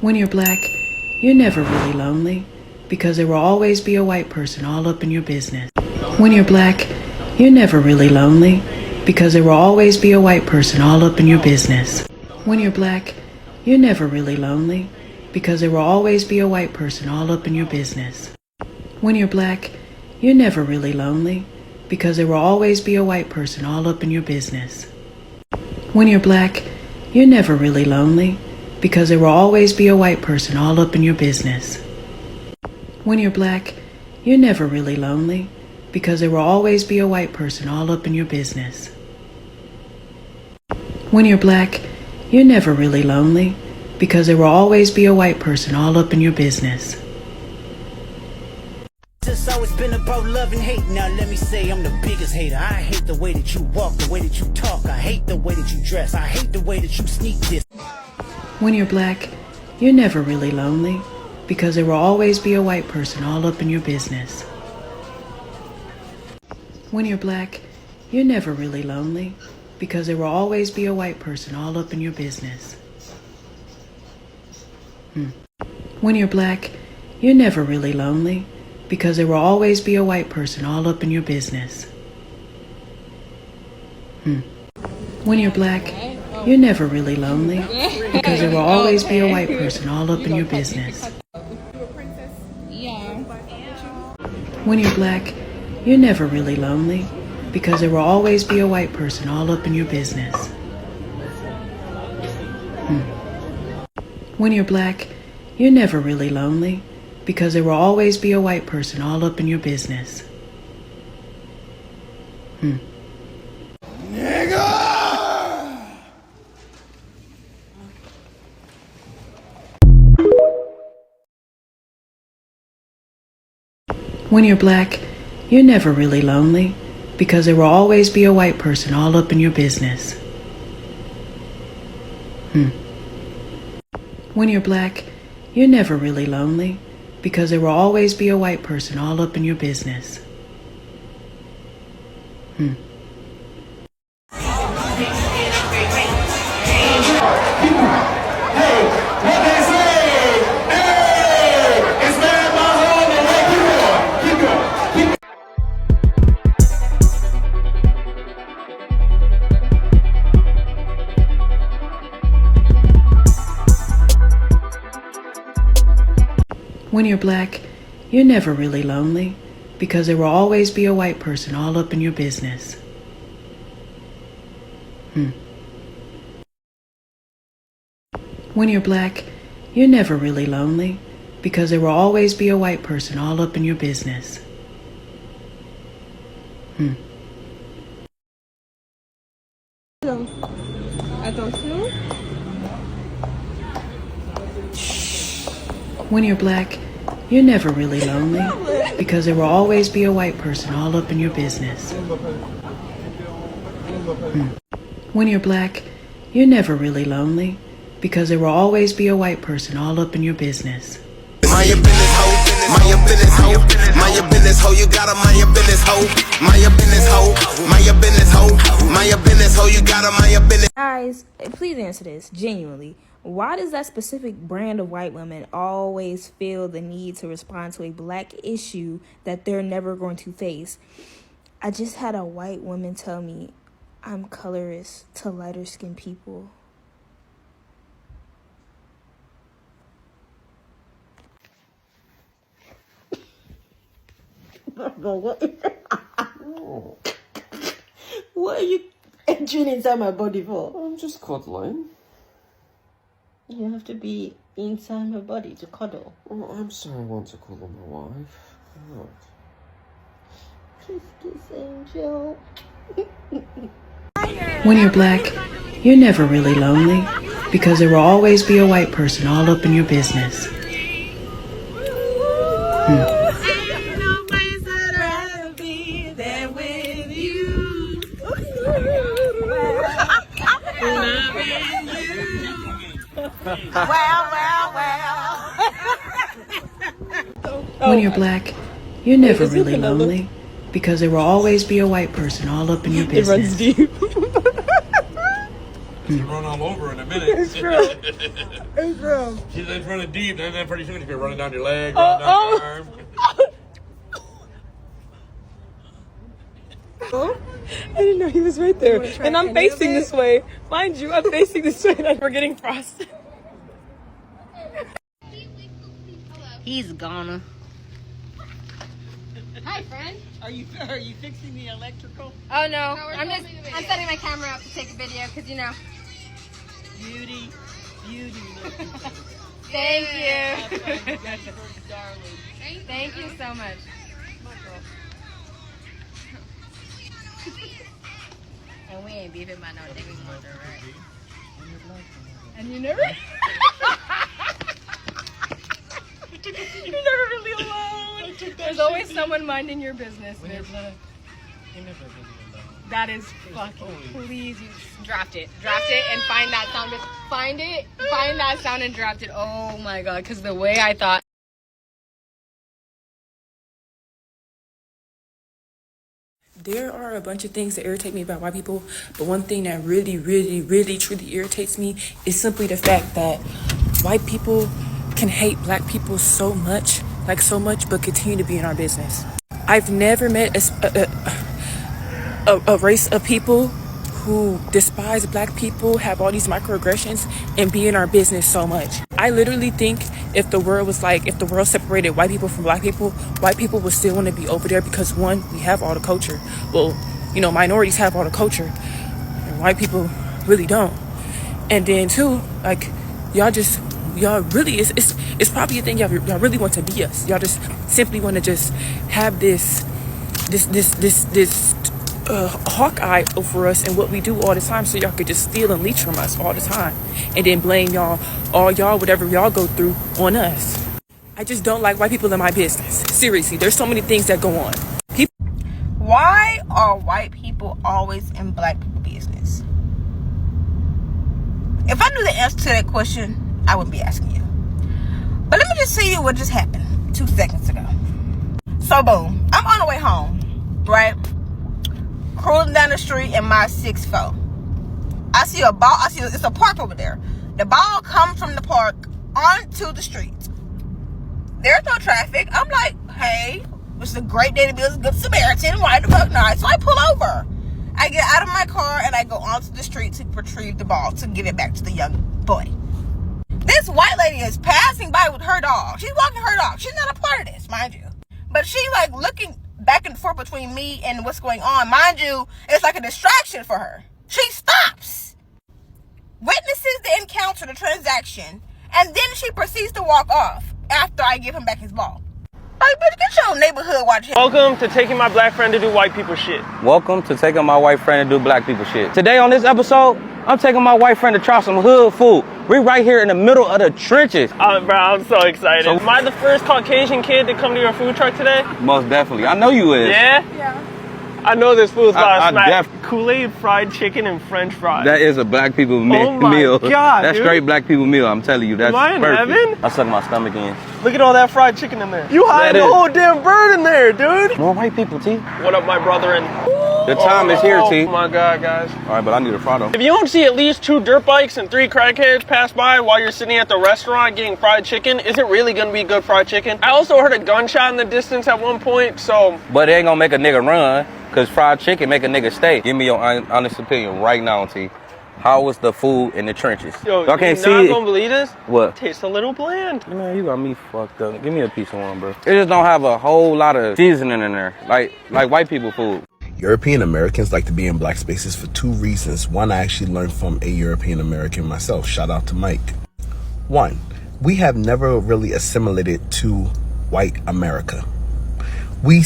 When you're black, you're never really lonely because there will always be a white person all up in your business. When you're black, you're never really lonely because there will always be a white person all up in your business. When you're black, you're never really lonely because there will always be a white person all up in your business. When you're black, you're never really lonely because there will always be a white person all up in your business. When you're black, you're never really lonely because there will always be a white person all up in your business. When you're black, you're never really lonely because there will always be a white person all up in your business. When you're black, you're never really lonely because there will always be a white person all up in your business. Just always been about love and hate. Now let me say I'm the biggest hater. I hate the way that you walk, the way that you talk. I hate the way that you dress. I hate the way that you sneak this. When you're black, you're never really lonely because there will always be a white person all up in your business. When you're black, you're never really lonely because there will always be a white person all up in your business. When you're black, you're never really lonely because there will always be a white person all up in your business. When you're black, you're never really lonely because there will always be a white person all up in your business. When you're black, you're never really lonely because there will always be a white person all up in your business. When you're black, you're never really lonely because there will always be a white person all up in your business. When you're black, you're never really lonely because there will always be a white person all up in your business. When you're black, you're never really lonely because there will always be a white person all up in your business. When you're black, you're never really lonely because there will always be a white person all up in your business. When you're black, you're never really lonely because there will always be a white person all up in your business. I don't know. When you're black, you're never really lonely because there will always be a white person all up in your business. When you're black, you're never really lonely because there will always be a white person all up in your business. Mind your business, hoe. Mind your business, hoe. Mind your business, hoe. You gotta mind your business, hoe. Mind your business, hoe. Mind your business, hoe. Mind your business, hoe. You gotta mind your business. Guys, please answer this genuinely. Why does that specific brand of white women always feel the need to respond to a black issue that they're never going to face? I just had a white woman tell me I'm colorist to lighter skinned people. What are you entering inside my body for? I'm just cuddling. You have to be inside my body to cuddle. Oh, I'm sorry I want to cuddle my wife. What? Kiss, kiss, angel. When you're black, you're never really lonely because there will always be a white person all up in your business. When you're black, you're never really lonely because there will always be a white person all up in your business. It runs deep. She'll run all over in a minute. It's true. It's true. She's running deep, and then pretty soon she'll be running down your leg, running down your arm. I didn't know he was right there. And I'm facing this way. Mind you, I'm facing this way and we're getting frosted. He's gonna. Hi, friend. Are you fixing the electrical? Oh no, I'm setting my camera up to take a video because you know. Beauty. Thank you. Darling. Thank you so much. And we ain't beefing about no nigga mother, right? And you never. You're never really alone. There's always someone minding your business, bitch. That is fucking. Please, you dropped it and find that sound. Find that sound and dropped it. Oh my god, because the way I thought. There are a bunch of things that irritate me about white people, but one thing that really, truly irritates me is simply the fact that white people can hate black people so much, but continue to be in our business. I've never met a race of people who despise black people, have all these microaggressions, and be in our business so much. I literally think if the world separated white people from black people, white people would still want to be over there because one, we have all the culture. Well, you know, minorities have all the culture, and white people really don't. And then two, like, y'all really, it's probably a thing y'all really want to be us. Y'all just simply want to just have this hawk eye over us and what we do all the time, so y'all could just steal and leech from us all the time, and then blame whatever y'all go through on us. I just don't like white people in my business. Seriously, there's so many things that go on. Why are white people always in black people business? If I knew the answer to that question, I wouldn't be asking you. But let me just tell you what just happened 2 seconds ago. So boom, I'm on the way home, right? Cruising down the street in my 6'4". I see a ball. It's a park over there. The ball comes from the park onto the street. There's no traffic. I'm like, hey, it's a great day to be a good Samaritan. Why the fuck not? So I pull over. I get out of my car and I go onto the street to retrieve the ball to give it back to the young boy. This white lady is passing by with her dog. She's walking her dog. She's not a part of this, mind you. But she like looking back and forth between me and what's going on. Mind you, it's like a distraction for her. She stops, witnesses the encounter, the transaction, and then she proceeds to walk off after I give him back his ball. Like, bitch, get your neighborhood watch here. Welcome to taking my black friend to do white people shit. Welcome to taking my white friend to do black people shit. Today on this episode, I'm taking my white friend to try some hood food. We're right here in the middle of the trenches. Bro, I'm so excited. So, am I the first Caucasian kid to come to your food truck today? Most definitely. I know you is. Yeah? Yeah. I know this food's about to smack. Def- Kool-Aid fried chicken and French fries. That is a black people meal. Oh my God, That's dude. straight black people meal. I'm telling you, that's Am I in perfect. heaven? I suck my stomach in. Look at all that fried chicken in there. You hide the whole damn bird in there, dude. More white people, T. What up, my brother? And the time is here, T. Oh my God, guys. All right, but I need a fry though. If you don't see at least 2 dirt bikes and 3 crackheads pass by while you're sitting at the restaurant getting fried chicken, is it really gonna be good fried chicken? I also heard a gunshot in the distance at one point, so. But it ain't gonna make a nigga run, cause fried chicken make a nigga stay. Give me your honest opinion right now, T. How was the food in the trenches? Yo, y'all can't see not it. Gonna believe this? What? Tastes a little bland. Man, you got me fucked up. Give me a piece of one, bro. It just don't have a whole lot of seasoning in there, like white people food. European Americans like to be in black spaces for 2 reasons. One, I actually learned from a European American myself. Shout out to Mike. 1, we have never really assimilated to white America. We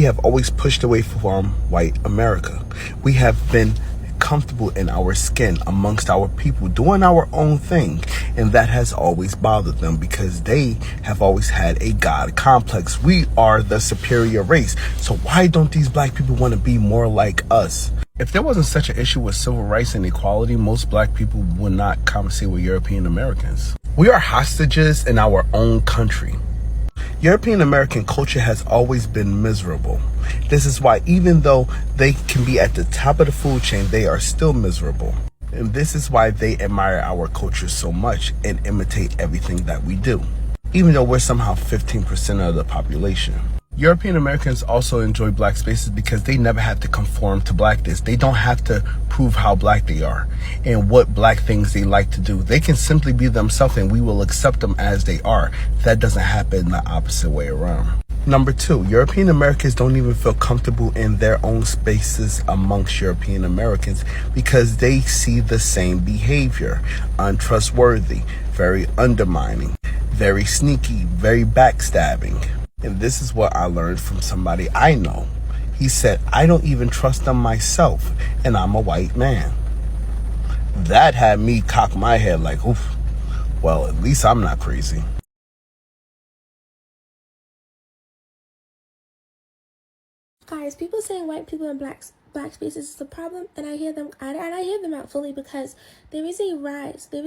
have always pushed away from white America. We have been comfortable in our skin amongst our people doing our own thing, and that has always bothered them because they have always had a God complex. We are the superior race, so why don't these black people want to be more like us? If there wasn't such an issue with civil rights and equality, most black people would not compensate with European Americans. We are hostages in our own country. European American culture has always been miserable. This is why even though they can be at the top of the food chain, they are still miserable. And this is why they admire our culture so much and imitate everything that we do, even though we're somehow 15% of the population. European Americans also enjoy black spaces because they never have to conform to blackness. They don't have to prove how black they are and what black things they like to do. They can simply be themselves and we will accept them as they are. That doesn't happen the opposite way around. Number 2, European Americans don't even feel comfortable in their own spaces amongst European Americans because they see the same behavior. Untrustworthy, very undermining, very sneaky, very backstabbing. And this is what I learned from somebody I know. He said, I don't even trust them myself, and I'm a white man. That had me cock my head like, oof, well, at least I'm not crazy. Guys, people saying white people in black spaces is the problem, and I hear them out fully because there is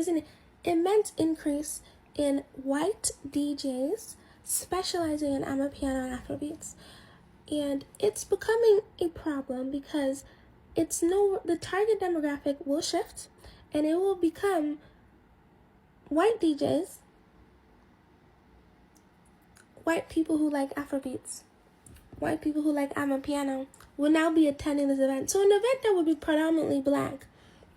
an immense increase in white DJs specializing in Amapiano and Afrobeats, and it's becoming a problem because the target demographic will shift, and it will become white DJs, white people who like Afrobeats, white people who like Amapiano will now be attending this event. So an event that would be predominantly black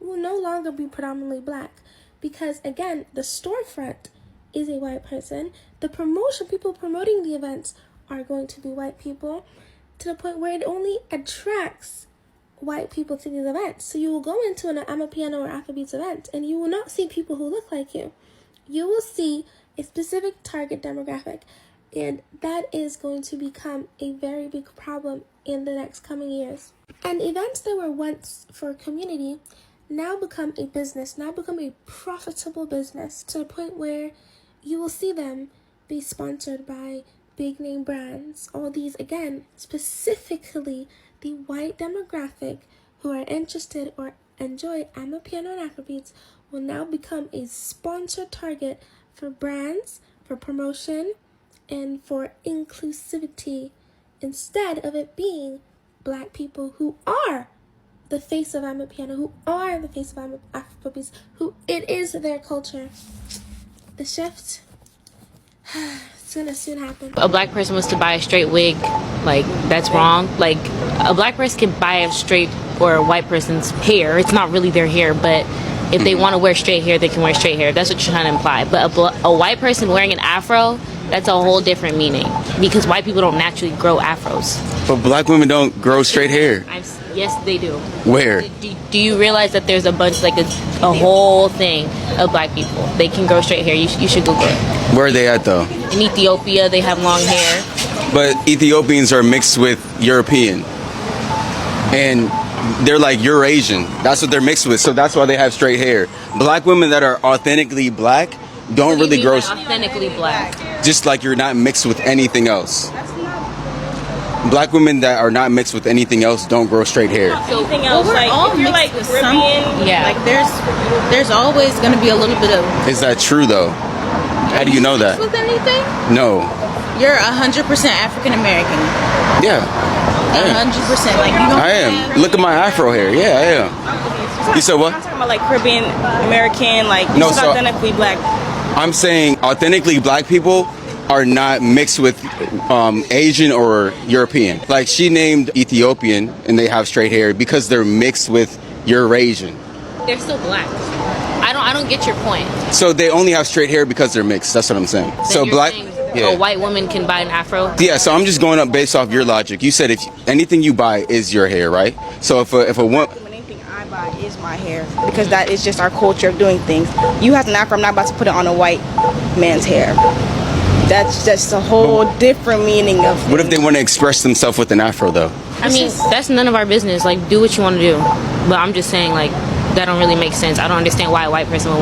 will no longer be predominantly black because, again, the storefront is a white person. The people promoting the events are going to be white people, to the point where it only attracts white people to these events. So you will go into an Amapiano or Afrobeats event and you will not see people who look like you. You will see a specific target demographic, and that is going to become a very big problem in the next coming years. And events that were once for a community now become a business, now become a profitable business, to the point where you will see them be sponsored by big name brands. All these, again, specifically the white demographic who are interested or enjoy Amapiano and Afrobeats will now become a sponsored target for brands, for promotion, and for inclusivity, instead of it being black people who are the face of Amapiano, who are the face of Afrobeats, who it is their culture. The shift, it's gonna soon happen. A black person was to buy a straight wig, like, that's wrong. Like, a black person can buy a straight or a white person's hair. It's not really their hair, but if they want to wear straight hair, they can wear straight hair. That's what you're trying to imply. But a white person wearing an afro, that's a whole different meaning, because white people don't naturally grow afros. But black women don't grow straight hair. Yes, they do. Where? Do you realize that there's a bunch, like a whole thing of black people? They can grow straight hair. You should Google it. Where are they at, though? In Ethiopia, they have long hair. But Ethiopians are mixed with European. And they're like Eurasian. That's what they're mixed with. So that's why they have straight hair. Black women that are authentically black don't really grow. Authentically black. Just like you're not mixed with anything else. Black women that are not mixed with anything else don't grow straight hair. So anything else, like if you're like Caribbean, yeah, like there's always gonna be a little bit of. Is that true though? How do you know that? With anything? No. You're 100% African American. Yeah. 100%. Like you don't. I am. Look at my afro hair. Yeah, I am. You said what? I'm talking about like Caribbean American, like No, just so- authentically black. I'm saying authentically black people are not mixed with Asian or European. Like she named Ethiopian and they have straight hair because they're mixed with Eurasian. They're still black. I don't get your point. So they only have straight hair because they're mixed. That's what I'm saying. Then So you're black. saying Yeah. a white woman can buy an afro? Yeah, so I'm just going up based off your logic. You said if anything you buy is your hair, right? So if a woman, Anything I buy is my hair because that is just our culture of doing things. You have an afro. I'm not about to put it on a white man's hair. That's just a whole different meaning of things. what if they want to express themselves with an afro though? I mean, that's none of our business. Like, do what you want to do. But I'm just saying, like, that don't really make sense. I don't understand why a white person would